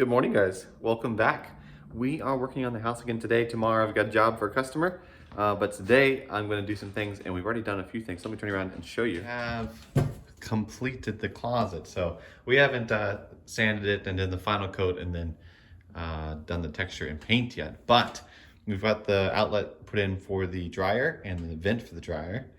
Good morning, guys. Welcome back. We are working on the house again today. Tomorrow I've got a job for a customer, but today I'm going to do some things, and we've already done a few things. Let me turn around and show you. We have completed the closet, so we haven't sanded it and done the final coat and then done the texture and paint yet, but we've got the outlet put in for the dryer and the vent for the dryer,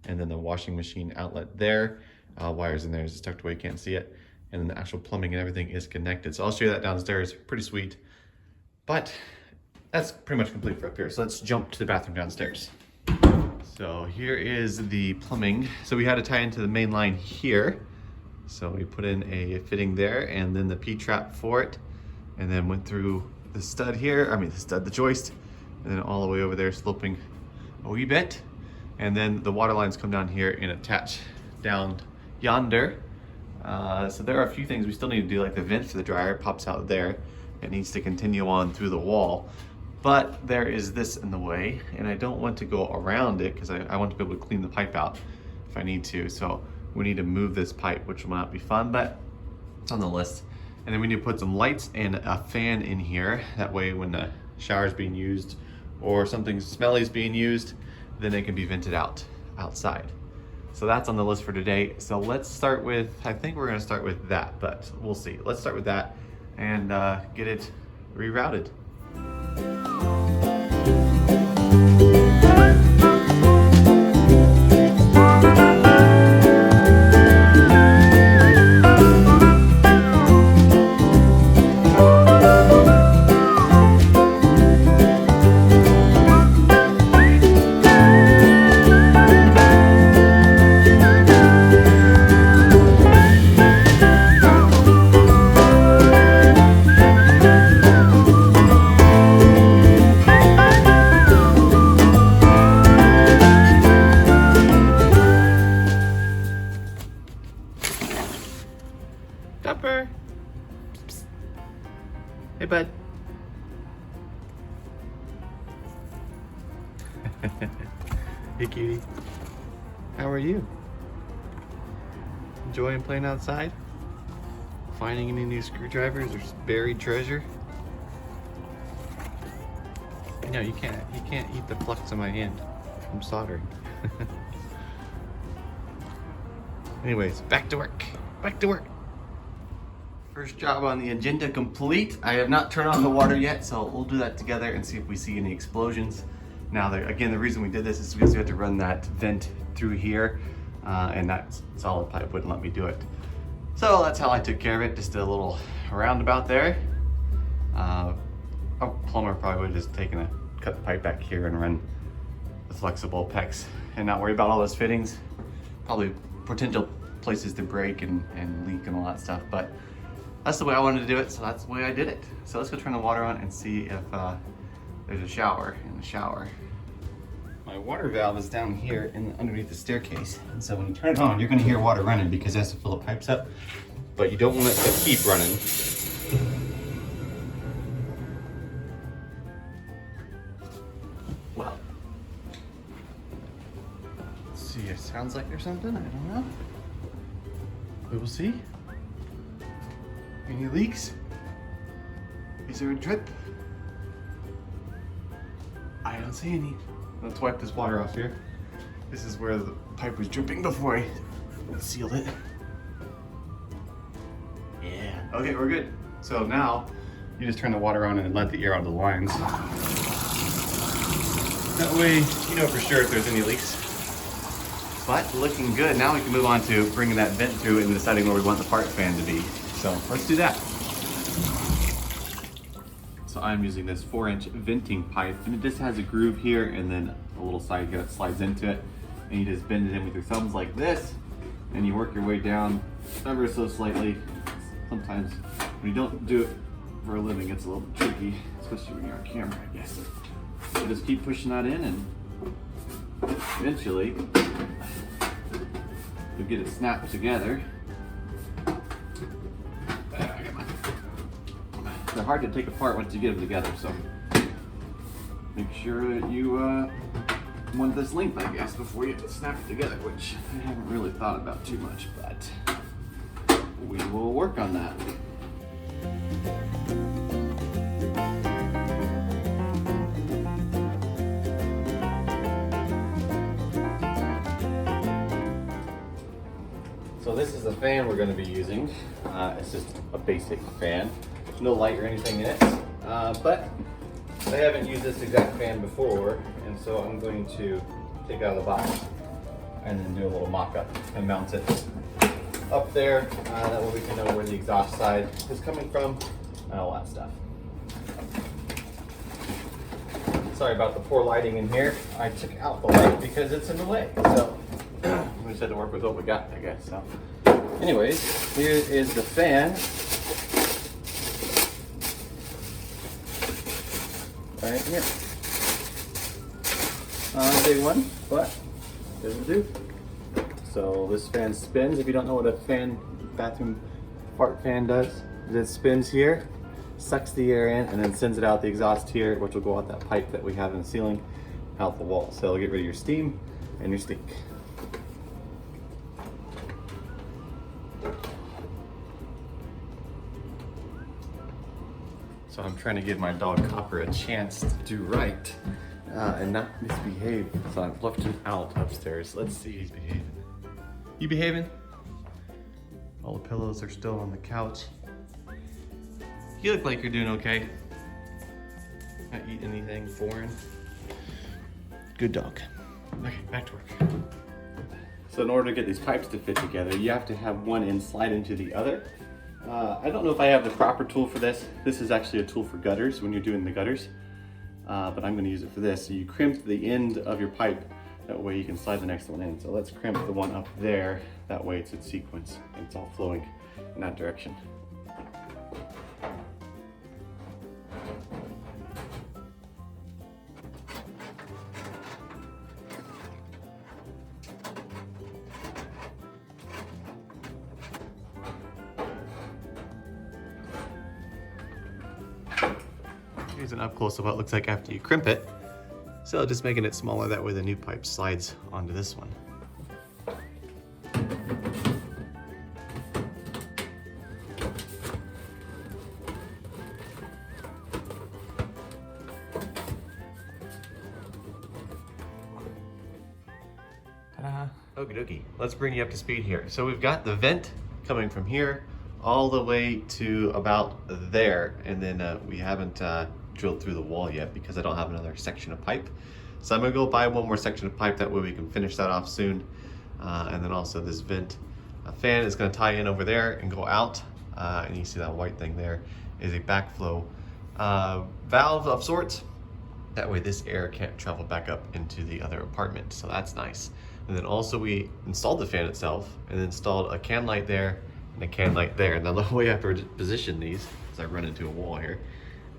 and then the washing machine outlet there. Wires in there is tucked away, you can't see it. And then the actual plumbing and everything is connected. So I'll show you that downstairs, pretty sweet. But that's pretty much complete for up here. So let's jump to the bathroom downstairs. So here is the plumbing. So we had to tie into the main line here. So we put in a fitting there and then the P-trap for it. And then went through the stud here, the joist, and then all the way over there sloping a wee bit. And then the water lines come down here and attach down yonder. So there are a few things we still need to do, like the vent for the dryer pops out there. It needs to continue on through the wall. But there is this in the way, and I don't want to go around it because I want to be able to clean the pipe out if I need to. So we need to move this pipe, which will not be fun, but it's on the list. And then we need to put some lights and a fan in here. That way when the shower is being used or something smelly is being used, then it can be vented out outside. So that's on the list for today. So let's start with, I think we're gonna start with that, but we'll see. Let's start with that and get it rerouted. Dupper. Psst. Hey, bud. Hey, cutie. How are you? Enjoying playing outside? Finding any new screwdrivers or buried treasure? No, you can't eat the flux in my hand. I'm soldering. Anyways, back to work. Back to work. First job on the agenda complete. I have not turned on the water yet, so we'll do that together and see if we see any explosions. Now, again, the reason we did this is because we had to run that vent through here, and that solid pipe wouldn't let me do it. So that's how I took care of it, just a little roundabout there. A plumber probably would have just cut the pipe back here and run the flexible PEX and not worry about all those fittings. Probably potential places to break and leak and all that stuff, but that's the way I wanted to do it, so that's the way I did it. So let's go turn the water on and see if there's a shower in the shower. My water valve is down here underneath the staircase, and so when you turn it on, you're gonna hear water running because it has to fill the pipes up, but you don't want it to keep running. Well, let's see, it sounds like there's something, I don't know. We will see. Any leaks? Is there a drip? I don't see any. Let's wipe this water off here. This is where the pipe was dripping before I sealed it. Yeah, okay, we're good. So now, you just turn the water on and let the air out of the lines. That way, you know for sure if there's any leaks. But looking good. Now we can move on to bringing that vent through and deciding where we want the park fan to be. So let's do that. So I'm using this 4-inch venting pipe, and it just has a groove here and then a little side here that slides into it. And you just bend it in with your thumbs like this, and you work your way down ever so slightly. Sometimes when you don't do it for a living, it's a little bit tricky, especially when you're on camera, I guess. So just keep pushing that in, and eventually you'll get it snapped together. They're hard to take apart once you get them together, so make sure that you want this length, I guess, before you snap it together, which I haven't really thought about too much, but we will work on that. So this is the fan we're going to be using. It's just a basic fan. There's no light or anything in it. But I haven't used this exact fan before, and so I'm going to take it out of the box and then do a little mock-up and mount it up there. That way we can know where the exhaust side is coming from and all that stuff. Sorry about the poor lighting in here. I took out the light because it's in the way. So we just had to work with what we got, I guess. So anyways, here is the fan. Right here. Not a big one, but it'll do. So this fan spins. If you don't know what a bathroom fart fan does, it spins here, sucks the air in, and then sends it out the exhaust here, which will go out that pipe that we have in the ceiling, out the wall. So it'll get rid of your steam and your stink. So I'm trying to give my dog Copper a chance to do right and not misbehave. So I've left him out upstairs. Let's see if he's behaving. You behaving? All the pillows are still on the couch. You look like you're doing okay. Not eat anything foreign. Good dog. Okay, back to work. So in order to get these pipes to fit together, you have to have one end slide into the other. I don't know if I have the proper tool for this. This is actually a tool for gutters when you're doing the gutters, but I'm going to use it for this. So you crimp the end of your pipe, that way you can slide the next one in. So let's crimp the one up there, that way it's in sequence and it's all flowing in that direction. Here's an up close of what it looks like after you crimp it. So just making it smaller, that way the new pipe slides onto this one. Ta-da! Okie dokie. Let's bring you up to speed here. So we've got the vent coming from here all the way to about there, and then we haven't drilled through the wall yet because I don't have another section of pipe. So I'm gonna go buy one more section of pipe, that way we can finish that off soon. And then also this vent fan is gonna tie in over there and go out. And you see that white thing there is a backflow valve of sorts. That way this air can't travel back up into the other apartment, so that's nice. And then also we installed the fan itself and installed a can light there and a can light there. Now the way I have to position these, as I run into a wall here,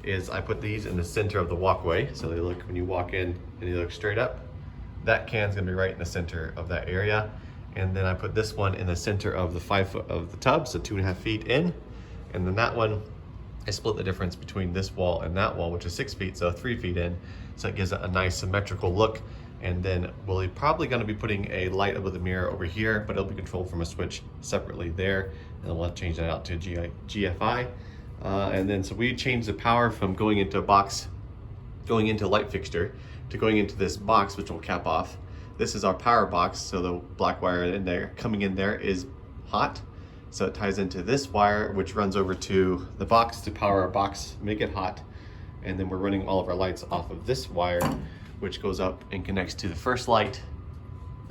is I put these in the center of the walkway. So they look, when you walk in and you look straight up, that can's gonna be right in the center of that area. And then I put this one in the center of the 5 foot of the tub, so 2.5 feet in. And then that one, I split the difference between this wall and that wall, which is 6 feet, so 3 feet in. So it gives it a nice symmetrical look. And then we're probably gonna be putting a light above the mirror over here, but it'll be controlled from a switch separately there. And we'll change that out to GFI. And then so we changed the power from going into a box, going into a light fixture, to going into this box, which will cap off. This is our power box, so the black wire in there, coming in there, is hot. So it ties into this wire, which runs over to the box to power our box, make it hot. And then we're running all of our lights off of this wire, which goes up and connects to the first light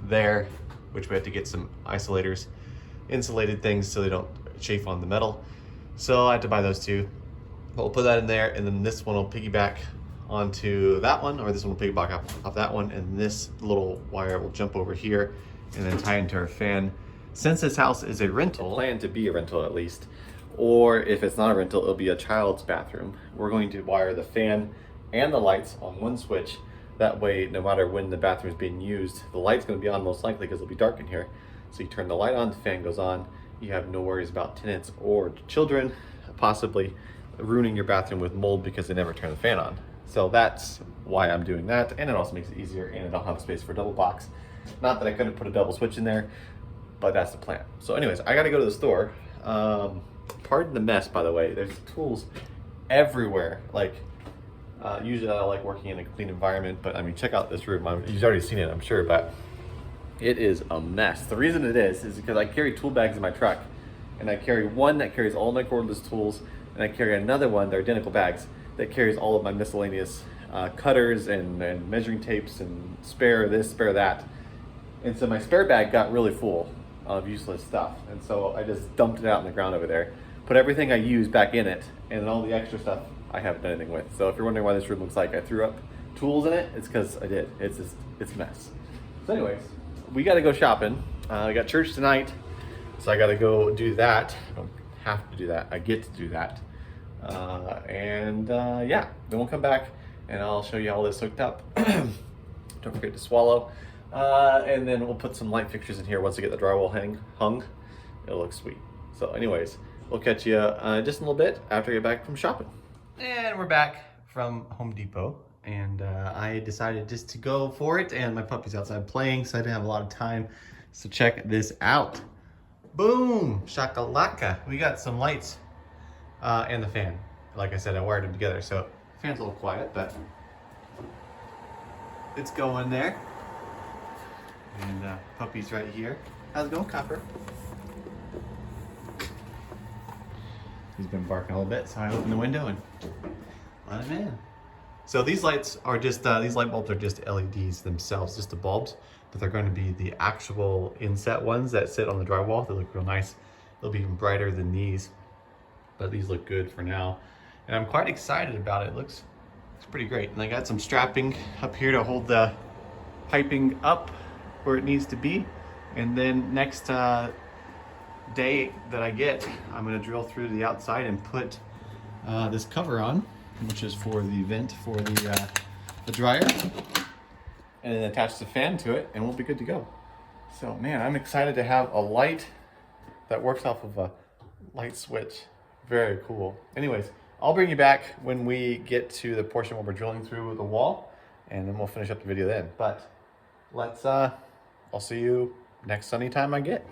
there, which we have to get some isolators, insulated things so they don't chafe on the metal. So I had to buy those two, but we'll put that in there, and then this one will piggyback onto that one, or this one will piggyback off that one, and this little wire will jump over here and then tie into our fan. Since this house is a rental, planned to be a rental at least, or if it's not a rental, it'll be a child's bathroom, we're going to wire the fan and the lights on one switch. That way, no matter when the bathroom is being used, the light's going to be on most likely because it'll be dark in here. So you turn the light on, the fan goes on. You have no worries about tenants or children possibly ruining your bathroom with mold because they never turn the fan on. So that's why I'm doing that, and it also makes it easier, and I don't have space for a double box. Not that I couldn't put a double switch in there, but that's the plan. So anyways, I gotta go to the store. Pardon the mess, by the way. There's tools everywhere. Like, usually I like working in a clean environment, but I mean, check out this room. You've already seen it, I'm sure, but It is a mess. The reason it is because I carry tool bags in my truck, and I carry one that carries all my cordless tools, and I carry another one, they're identical bags, that carries all of my miscellaneous cutters and measuring tapes and spare this, spare that. And so my spare bag got really full of useless stuff. And so I just dumped it out on the ground over there, put everything I use back in it, and all the extra stuff I haven't done anything with. So if you're wondering why this room looks like I threw up tools in it, it's because I did. It's a mess. So anyways, we gotta go shopping. I got church tonight, so I gotta go do that. I don't have to do that, I get to do that. Yeah, then we'll come back and I'll show you all this hooked up. Don't forget to swallow. And then we'll put some light fixtures in here once I get the drywall hung. It'll look sweet. So anyways, we'll catch you just a little bit after I get back from shopping. And we're back from Home Depot. And I decided just to go for it. And my puppy's outside playing, so I didn't have a lot of time. So check this out. Boom! Shakalaka. We got some lights and the fan. Like I said, I wired them together. So the fan's a little quiet, but it's going there. And puppy's right here. How's it going, Copper? He's been barking a little bit, so I opened the window and let him in. So these lights are just, these light bulbs are just LEDs themselves, just the bulbs, but they're going to be the actual inset ones that sit on the drywall. They look real nice. They'll be even brighter than these, but these look good for now. And I'm quite excited about it. It looks pretty great. And I got some strapping up here to hold the piping up where it needs to be. And then next day that I get, I'm gonna drill through the outside and put this cover on, which is for the vent for the dryer, and then attach the fan to it, and we'll be good to go. So man, I'm excited to have a light that works off of a light switch. Very cool. Anyways, I'll bring you back when we get to the portion where we're drilling through the wall, and then we'll finish up the video then. But let's I'll see you next sunny time I get.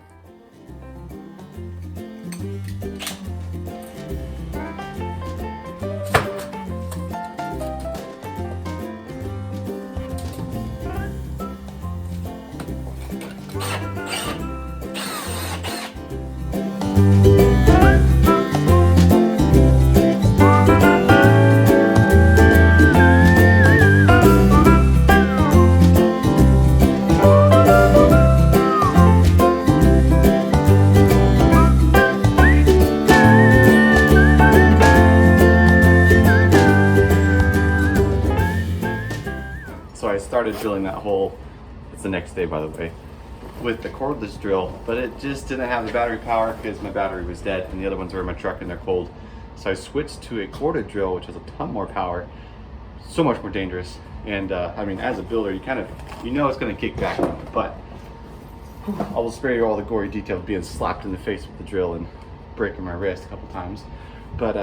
So I started drilling that hole, it's the next day by the way, with the cordless drill, but it just didn't have the battery power because my battery was dead and the other ones were in my truck and they're cold. So I switched to a corded drill, which has a ton more power, so much more dangerous. And I mean, as a builder, you know it's gonna kick back, but I will spare you all the gory detail of being slapped in the face with the drill and breaking my wrist a couple times. But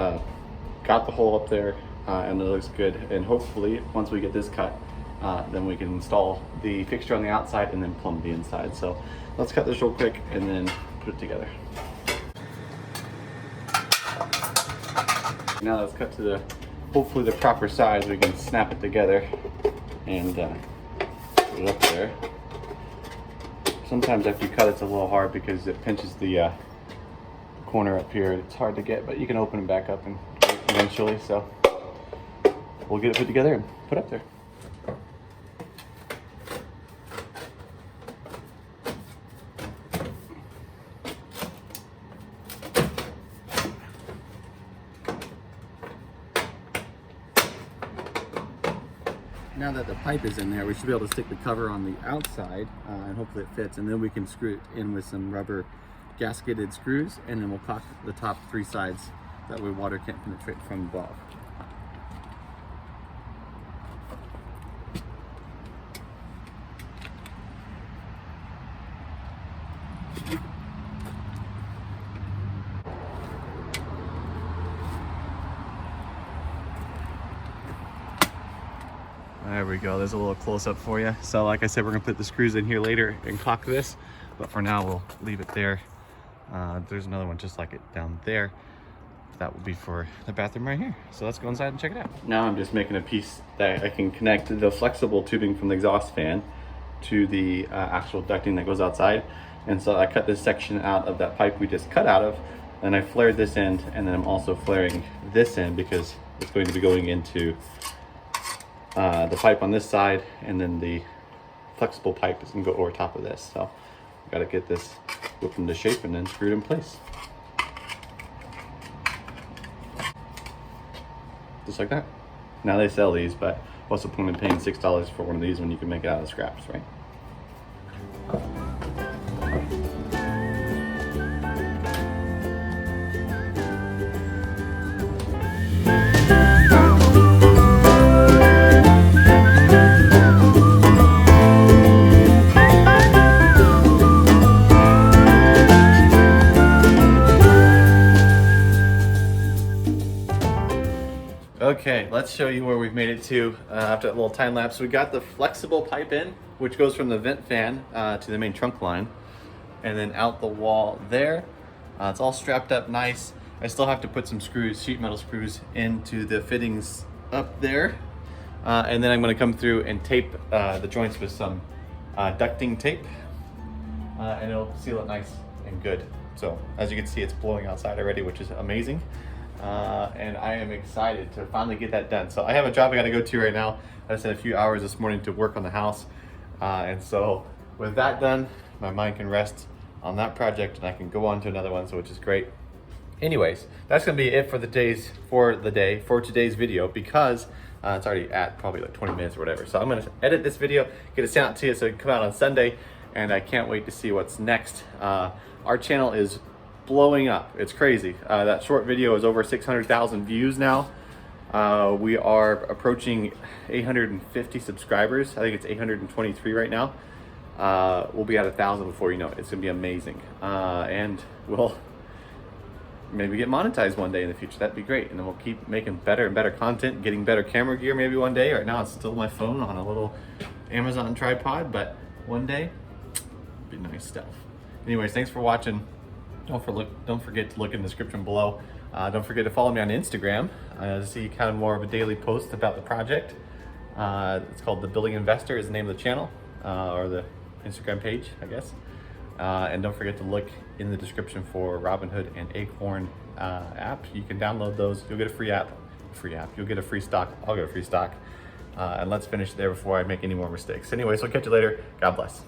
got the hole up there and it looks good. And hopefully, once we get this cut, then we can install the fixture on the outside and then plumb the inside. So let's cut this real quick and then put it together. Now let's cut to the, hopefully the proper size. We can snap it together and put it up there. Sometimes after you cut it's a little hard because it pinches the corner up here. It's hard to get, but you can open it back up and eventually. So we'll get it put together and put up there. Now that the pipe is in there, we should be able to stick the cover on the outside and hopefully it fits, and then we can screw it in with some rubber gasketed screws, and then we'll caulk the top 3 sides, that way water can't penetrate from above. There we go, there's a little close-up for you. So like I said, we're gonna put the screws in here later and caulk this, but for now we'll leave it there. There's another one just like it down there. That will be for the bathroom right here. So let's go inside and check it out. Now I'm just making a piece that I can connect to the flexible tubing from the exhaust fan to the actual ducting that goes outside. And so I cut this section out of that pipe we just cut out of, and I flared this end, and then I'm also flaring this end because it's going to be going into the pipe on this side, and then the flexible pipe is going to go over top of this. So I got to get this whipped into shape and then screwed in place. Just like that. Now they sell these, but what's the point in paying $6 for one of these when you can make it out of scraps, right? Okay, let's show you where we've made it to after that little time lapse. We got the flexible pipe in, which goes from the vent fan to the main trunk line, and then out the wall there. It's all strapped up nice. I still have to put some screws, sheet metal screws, into the fittings up there. And then I'm gonna come through and tape the joints with some ducting tape, and it'll seal it nice and good. So as you can see, it's blowing outside already, which is amazing. And I am excited to finally get that done. So I have a job I got to go to right now. I just had a few hours this morning to work on the house, and so with that done, my mind can rest on that project and I can go on to another one, so which is great. Anyways, that's gonna be it for today's video, because it's already at probably like 20 minutes or whatever. So I'm gonna edit this video, get it sent out to you so it can come out on Sunday, and I can't wait to see what's next. Our channel is blowing up. It's crazy. That short video is over 600,000 views now. We are approaching 850 subscribers. I think it's 823 right now. We'll be at 1,000 before you know it. It's gonna be amazing. And we'll maybe get monetized one day in the future. That'd be great. And then we'll keep making better and better content, getting better camera gear maybe one day. Right now it's still my phone on a little Amazon tripod, but one day, it'd be nice stuff. Anyways, thanks for watching. Don't forget to look in the description below. Don't forget to follow me on Instagram to see kind of more of a daily post about the project. It's called The Building Investor is the name of the channel, or the Instagram page, I guess. And don't forget to look in the description for Robinhood and Acorn app. You can download those. You'll get a free app. You'll get a free stock. I'll get a free stock. And let's finish there before I make any more mistakes. Anyways, I'll catch you later. God bless.